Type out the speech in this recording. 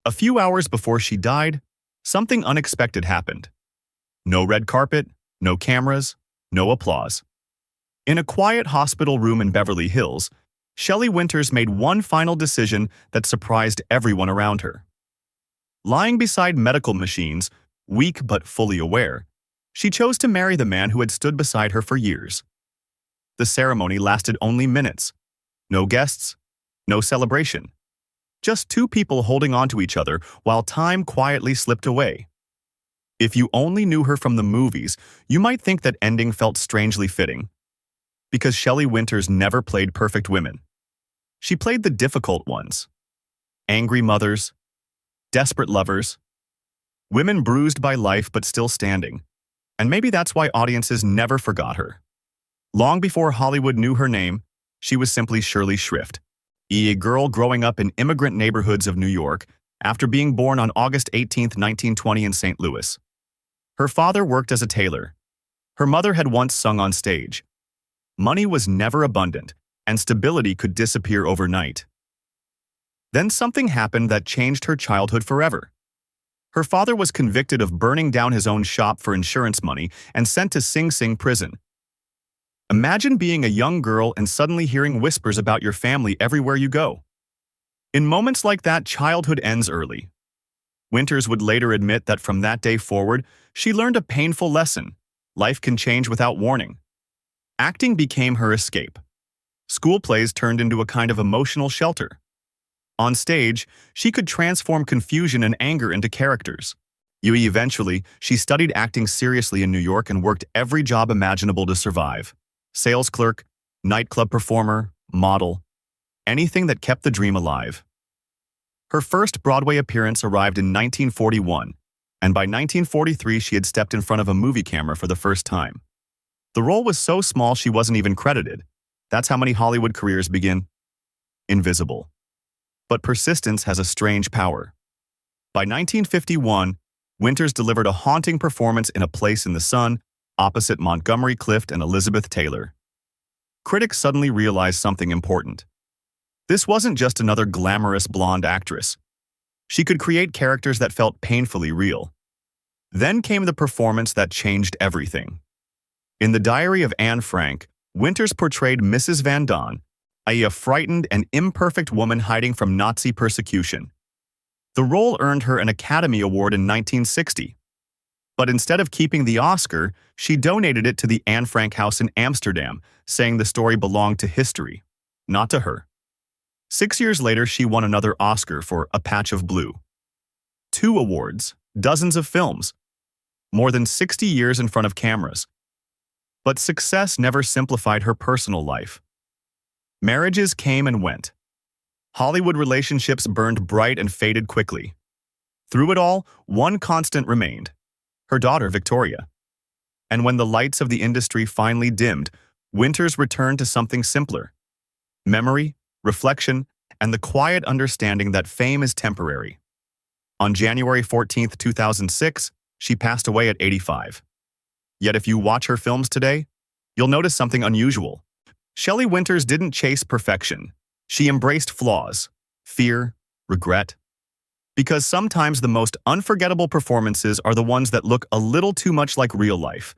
A few hours before she died, something unexpected happened. No red carpet, no cameras, no applause. In a quiet hospital room in Beverly Hills, Shelley Winters made one final decision that surprised everyone around her. Lying beside medical machines, weak but fully aware, she chose to marry the man who had stood beside her for years. The ceremony lasted only minutes. No guests, no celebration. Just two people holding on to each other while time quietly slipped away. If you only knew her from the movies, you might think that ending felt strangely fitting. Because Shelley Winters never played perfect women. She played the difficult ones. Angry mothers, desperate lovers, women bruised by life but still standing. And maybe that's why audiences never forgot her. Long before Hollywood knew her name, she was simply Shirley Shrift, a girl growing up in immigrant neighborhoods of New York after being born on August 18, 1920 in St. Louis. Her father worked as a tailor. Her mother had once sung on stage. Money was never abundant, and stability could disappear overnight. Then something happened that changed her childhood forever. Her father was convicted of burning down his own shop for insurance money and sent to Sing Sing prison. Imagine being a young girl and suddenly hearing whispers about your family everywhere you go. In moments like that, childhood ends early. Winters would later admit that from that day forward, she learned a painful lesson. Life can change without warning. Acting became her escape. School plays turned into a kind of emotional shelter. On stage, she could transform confusion and anger into characters. Eventually, she studied acting seriously in New York and worked every job imaginable to survive. Sales clerk, nightclub performer, model, anything that kept the dream alive. Her first Broadway appearance arrived in 1941, and by 1943 she had stepped in front of a movie camera for the first time. The role was so small she wasn't even credited. That's how many Hollywood careers begin. Invisible. But persistence has a strange power. By 1951, Winters delivered a haunting performance in A Place in the Sun, opposite Montgomery Clift and Elizabeth Taylor. Critics suddenly realized something important. This wasn't just another glamorous blonde actress. She could create characters that felt painfully real. Then came the performance that changed everything. In The Diary of Anne Frank, Winters portrayed Mrs. Van Don, a frightened and imperfect woman hiding from Nazi persecution. The role earned her an Academy Award in 1960. But instead of keeping the Oscar, she donated it to the Anne Frank House in Amsterdam, saying the story belonged to history, not to her. 6 years later, she won another Oscar for A Patch of Blue. 2 awards, dozens of films, more than 60 years in front of cameras. But success never simplified her personal life. Marriages came and went. Hollywood relationships burned bright and faded quickly. Through it all, one constant remained: her daughter, Victoria. And when the lights of the industry finally dimmed, Winters returned to something simpler: memory, reflection, and the quiet understanding that fame is temporary. On January 14, 2006, she passed away at 85. Yet if you watch her films today, you'll notice something unusual. Shelley Winters didn't chase perfection. She embraced flaws, fear, regret. Because sometimes the most unforgettable performances are the ones that look a little too much like real life.